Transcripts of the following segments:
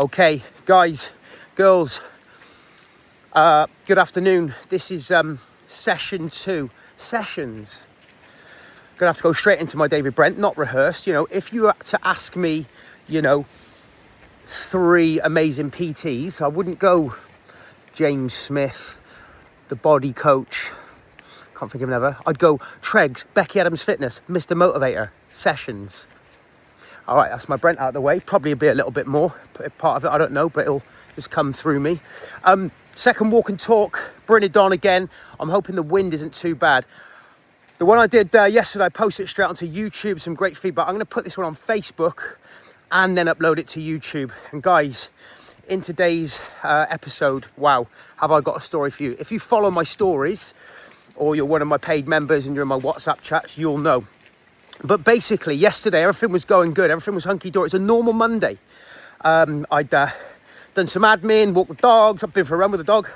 Okay, guys, girls, good afternoon. This is session 2. Sessions. Gonna have to go straight into my David Brent, not rehearsed. You know, if you were to ask me, you know, 3 amazing PTs, I wouldn't go James Smith, the body coach. Can't think of another. I'd go Treggs, Becky Adams Fitness, Mr. Motivator, Sessions. All right, that's my Brent out of the way. Probably be a little bit more part of it, I don't know, but it'll just come through me. Second walk and talk, bring it on again. I'm hoping the wind isn't too bad. The one I did yesterday, I posted it straight onto YouTube, some great feedback. I'm going to put this one on Facebook and then upload it to YouTube. And guys, in today's episode, wow, have I got a story for you. If you follow my stories or you're one of my paid members and you're in my WhatsApp chats, you'll know. But basically, yesterday, everything was going good. Everything was hunky-dory. It's a normal Monday. I'd done some admin, walked the dogs. I've been for a run with the dog.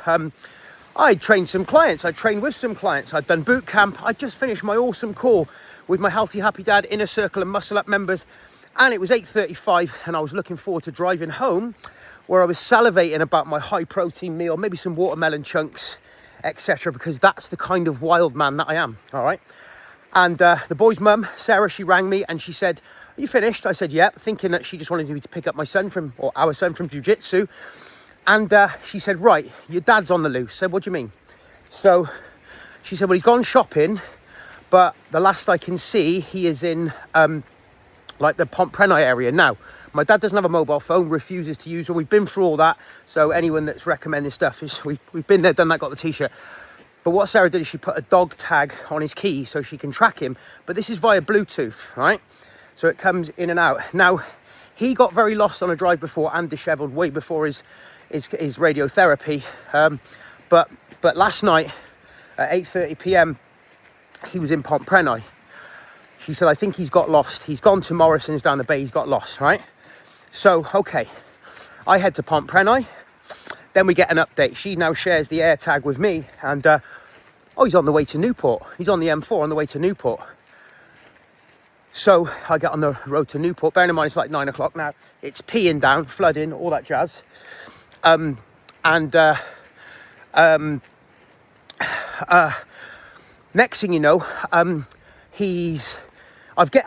I trained some clients. I trained with some clients. I'd done boot camp. I just finished my awesome call with my Healthy Happy Dad Inner Circle and Muscle Up members. And it was 8:35 and I was looking forward to driving home where I was salivating about my high protein meal, maybe some watermelon chunks, etc. because that's the kind of wild man that I am, all right? And the boy's mum, Sarah, she rang me and she said, "Are you finished?" I said, "Yeah," thinking that she just wanted me to pick up my son or our son from jiu-jitsu. And she said, "Right, your dad's on the loose." I said, "What do you mean?" So she said, "Well, he's gone shopping, but the last I can see, he is in like the Pontprenay area." Now, my dad doesn't have a mobile phone, refuses to use one. We've been through all that. So anyone that's recommending stuff, we've been there, done that, got the t-shirt. But what Sarah did is she put a dog tag on his key so she can track him. But this is via Bluetooth, right? So it comes in and out. Now, he got very lost on a drive before and dishevelled way before his radiotherapy. But last night at 8:30 p.m, he was in Pontprenay. She said, "I think he's got lost. He's gone to Morrison's down the bay. He's got lost," right? So, okay. I head to Pontprenay. Then we get an update. She now shares the air tag with me. And, he's on the way to Newport. He's on the M4 on the way to Newport. So I get on the road to Newport. Bearing in mind, it's like 9 o'clock now. It's peeing down, flooding, all that jazz. Next thing you know, I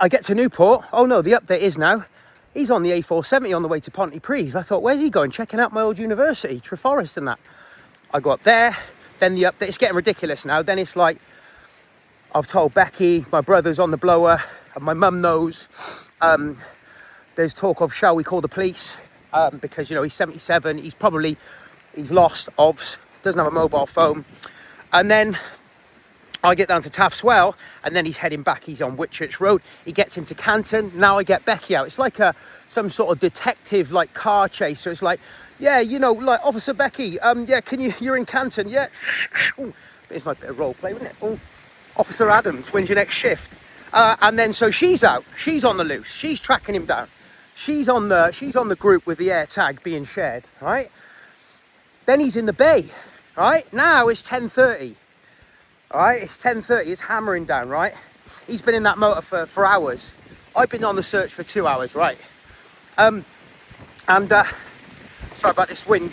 get to Newport. Oh no, the update is now he's on the A470 on the way to Pontypridd. I thought, where's he going? Checking out my old university, Treforest and that. I go up there, then the update, it's getting ridiculous now. Then it's like, I've told Becky, my brother's on the blower, and my mum knows. There's talk of, shall we call the police? Because, you know, he's 77, he's lost, obvs, doesn't have a mobile phone. And then I get down to Taffswell, and then he's heading back. He's on Whitchurch Road. He gets into Canton. Now I get Becky out. It's like some sort of detective, like, car chase. So it's like, yeah, you know, like, Officer Becky, yeah, you're in Canton, yeah. Ooh, it's like a bit of role play, wouldn't it? Ooh. Officer Adams, when's your next shift? And then, so she's out. She's on the loose. She's tracking him down. She's on the group with the air tag being shared, right? Then he's in the bay, right? Now it's 10:30. All right, it's 10:30, it's hammering down, right? He's been in that motor for hours. I've been on the search for 2 hours, right? Sorry about this wind.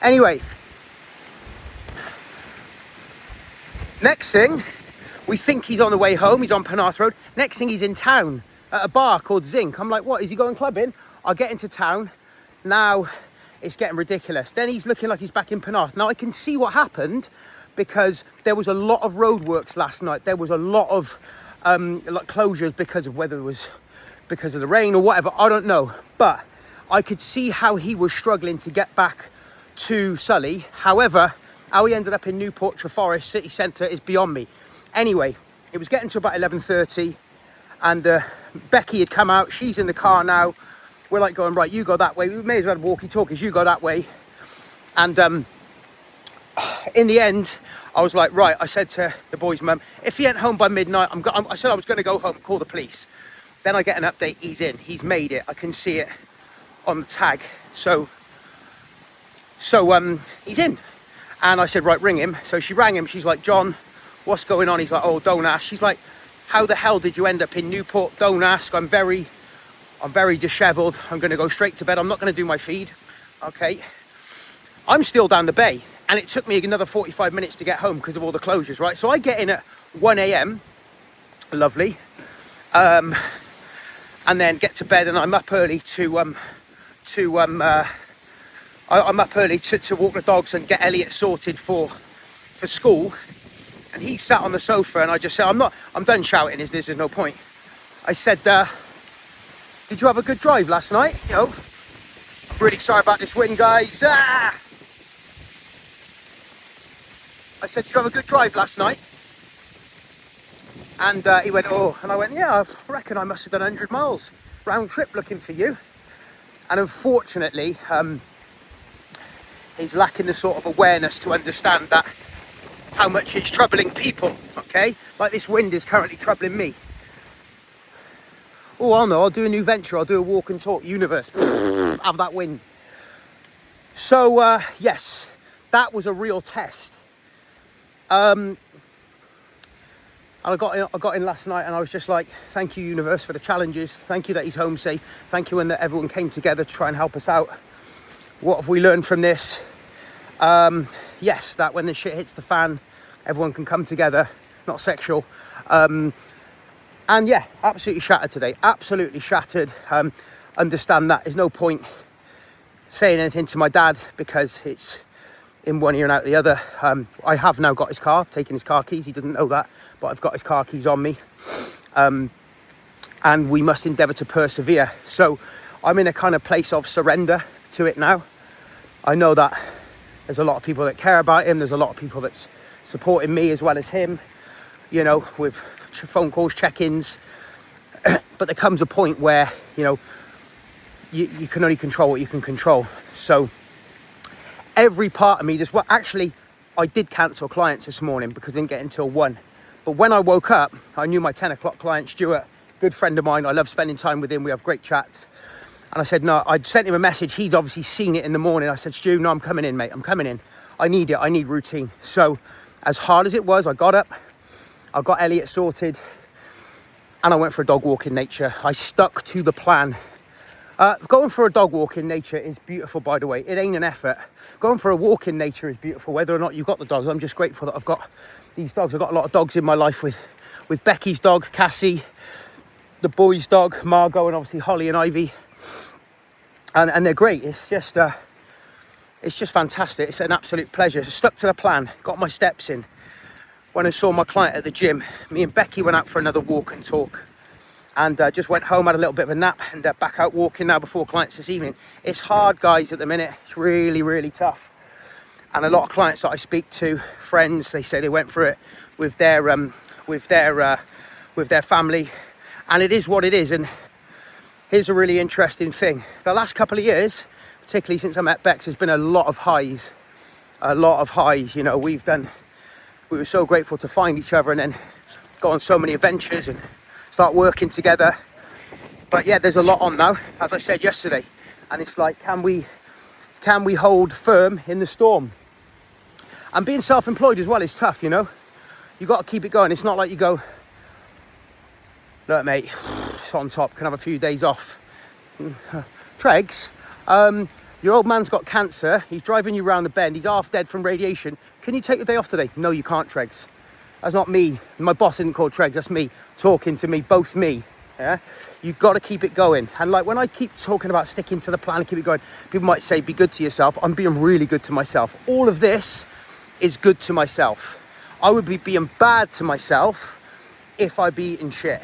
Anyway, next thing, we think he's on the way home, he's on Penarth Road. Next thing, he's in town at a bar called Zinc. I'm like, what, is he going clubbing? I get into town, now it's getting ridiculous. Then he's looking like he's back in Penarth. Now I can see what happened, because there was a lot of roadworks last night. There was a lot of like closures because of whether it was because of the rain or whatever, I don't know. But I could see how he was struggling to get back to Sully. However, how he ended up in Newport Treforest city centre is beyond me. Anyway, it was getting to about 11:30 and Becky had come out. She's in the car now. We're like going, right, you go that way. We may as well have walkie-talkies, you go that way. And in the end, I was like, right, I said to the boy's mum, if he ain't home by midnight, I said I was going to go home, call the police. Then I get an update, he's in, he's made it. I can see it on the tag. So he's in. And I said, right, ring him. So she rang him. She's like, John, what's going on? He's like, oh, don't ask. She's like, how the hell did you end up in Newport? Don't ask. I'm very I'm very disheveled. I'm going to go straight to bed. I'm not going to do my feed. Okay. I'm still down the bay, and it took me another 45 minutes to get home because of all the closures, right? So I get in at 1 a.m. Lovely. And then get to bed, and I'm up early I'm up early to walk the dogs and get Elliot sorted for school. And he sat on the sofa, and I just said, I'm done shouting, there's no point. I said, did you have a good drive last night? You know, I'm really sorry about this wind, guys. I said, did you have a good drive last night? And he went, oh, and I went, yeah, I reckon I must have done 100 miles round trip looking for you. And unfortunately, he's lacking the sort of awareness to understand that how much it's troubling people, okay? Like this wind is currently troubling me. Oh, I'll know, I'll do a new venture, I'll do a walk and talk universe. Have that wind. So, yes, that was a real test. And I got in last night, and I was just like, thank you, universe, for the challenges. Thank you that he's home safe. Thank you, and that everyone came together to try and help us out. What have we learned from this? Yes, that when the shit hits the fan, everyone can come together. Not sexual. And yeah, absolutely shattered today. Absolutely shattered. Understand that there's no point saying anything to my dad because it's in one ear and out the other. I have now got his car, taken his car keys. He doesn't know that, but I've got his car keys on me. And we must endeavour to persevere. So I'm in a kind of place of surrender to it now. I know that there's a lot of people that care about him. There's a lot of people that's supporting me as well as him, you know, with phone calls, check-ins. But there comes a point where, you know, you can only control what you can control. So every part of me, actually, I did cancel clients this morning because I didn't get until 1. But when I woke up, I knew my 10 o'clock client, Stuart, good friend of mine. I love spending time with him. We have great chats. And I said, no, I'd sent him a message. He'd obviously seen it in the morning. I said, Stu, no, I'm coming in, mate. I'm coming in. I need it. I need routine. So as hard as it was, I got up. I got Elliot sorted. And I went for a dog walk in nature. I stuck to the plan. Going for a dog walk in nature is beautiful, by the way. It ain't an effort. Going for a walk in nature is beautiful, whether or not you've got the dogs. I'm just grateful that I've got these dogs. I've got a lot of dogs in my life with Becky's dog, Cassie, the boys' dog, Margot, and obviously Holly and Ivy. And they're great. It's just fantastic. It's an absolute pleasure. Stuck to the plan, got my steps in. When I saw my client at the gym, me and Becky went out for another walk and talk. And just went home, had a little bit of a nap, and back out walking now before clients this evening. It's hard, guys, at the minute. It's really, really tough. And a lot of clients that I speak to, friends, they say they went through it with their family, and it is what it is. And here's a really interesting thing: the last couple of years, particularly since I met Bex, there's been a lot of highs. A lot of highs. You know, we were so grateful to find each other, and then go on so many adventures and start working together. But yeah, there's a lot on now, as I said yesterday, and it's like, can we hold firm in the storm? And being self-employed as well is tough, you know. You got to keep it going. It's not like you go, look, mate, it's on top, can have a few days off. Tregs, your old man's got cancer, he's driving you around the bend, he's half dead from radiation. Can you take the day off today? No, you can't, Tregs. That's not me. My boss isn't called Tregs. That's me talking to me, both me. Yeah, you've got to keep it going. And like when I keep talking about sticking to the plan and keep it going, people might say, be good to yourself. I'm being really good to myself. All of this is good to myself. I would be being bad to myself if I be eating shit,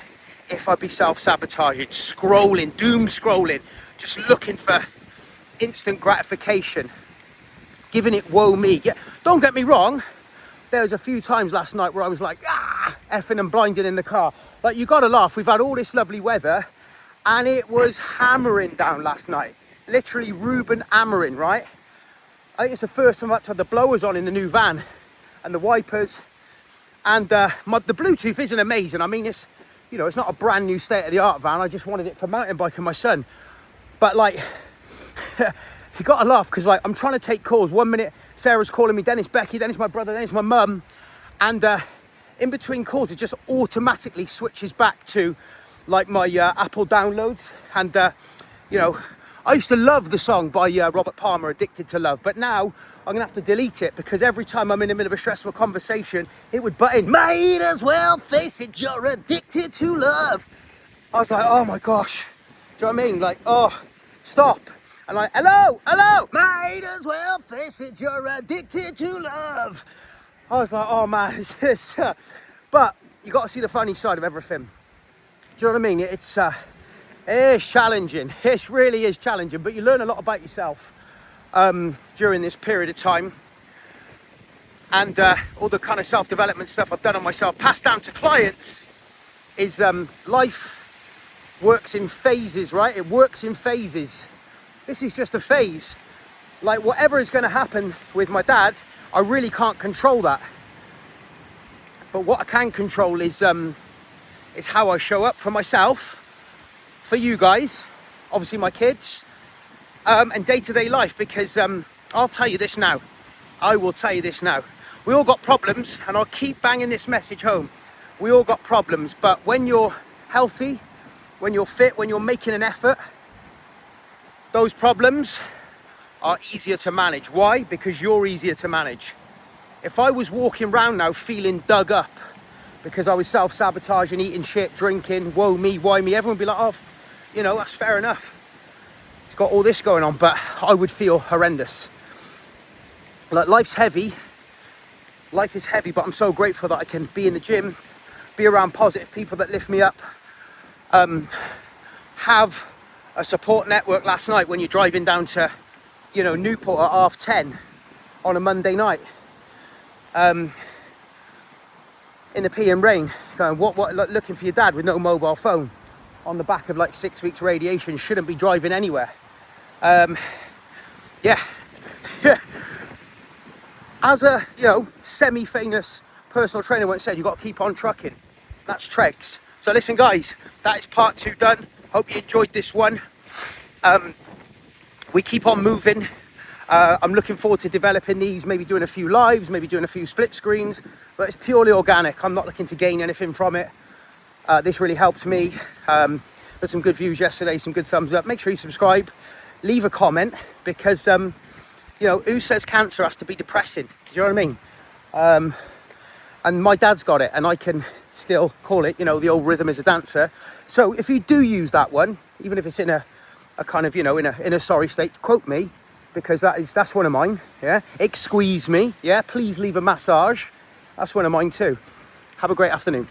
if I be self-sabotaging, scrolling, doom scrolling, just looking for instant gratification, giving it woe me. Yeah, don't get me wrong. There was a few times last night where I was like, effing and blinding in the car. Like, you gotta laugh. We've had all this lovely weather, and it was hammering down last night. Literally Reuben hammering, right? I think it's the first time I've had to have the blowers on in the new van, and the wipers. And the Bluetooth isn't amazing. I mean, it's, you know, it's not a brand new state-of-the-art van. I just wanted it for mountain biking my son. But like, you gotta laugh, because like, I'm trying to take calls. 1 minute, Sarah's calling me, then it's Becky, then it's my brother, then it's my mum. And in between calls, it just automatically switches back to like my Apple downloads. And, you know, I used to love the song by Robert Palmer, Addicted to Love. But now I'm going to have to delete it because every time I'm in the middle of a stressful conversation, it would butt in. Might as well face it, you're addicted to love. I was like, oh my gosh. Do you know what I mean? Like, oh, stop. And like, hello, hello. Might as well face it, you're addicted to love. I was like, oh man, it's this. But you got to see the funny side of everything. Do you know what I mean? It's challenging. It really is challenging, but you learn a lot about yourself during this period of time. And all the kind of self-development stuff I've done on myself, passed down to clients, is life works in phases, right? It works in phases. This is just a phase. Like whatever is going to happen with my dad, I really can't control that. But what I can control is how I show up for myself, for you guys, obviously my kids, and day-to-day life. Because I'll tell you this now. I will tell you this now. We all got problems, and I'll keep banging this message home. We all got problems, but when you're healthy, when you're fit, when you're making an effort, those problems are easier to manage. Why? Because you're easier to manage. If I was walking around now feeling dug up because I was self-sabotaging, eating shit, drinking, woe me, why me, everyone would be like, oh, you know, that's fair enough. It's got all this going on, but I would feel horrendous. Like, life's heavy. Life is heavy, but I'm so grateful that I can be in the gym, be around positive people that lift me up, have a support network. Last night when you're driving down to, you know, Newport at 10:30 on a Monday night, in the peeing rain, going, what, like, looking for your dad with no mobile phone on the back of like 6 weeks radiation, shouldn't be driving anywhere. Yeah. As a, you know, semi-famous personal trainer once said, you got to keep on trucking. That's Tregs. So listen guys, that is part 2 done. Hope you enjoyed this one. We keep on moving. I'm looking forward to developing these, maybe doing a few lives, maybe doing a few split screens, but it's purely organic. I'm not looking to gain anything from it. This really helped me. Got some good views yesterday, some good thumbs up. Make sure you subscribe, leave a comment, because you know, who says cancer has to be depressing? Do you know what I mean? And my dad's got it, and I can still call it, you know, the old rhythm is a dancer. So if you do use that one, even if it's in a kind of, you know, in a sorry state, quote me, because that's one of mine. Yeah, squeeze me. Yeah, please leave a massage. That's one of mine too. Have a great afternoon.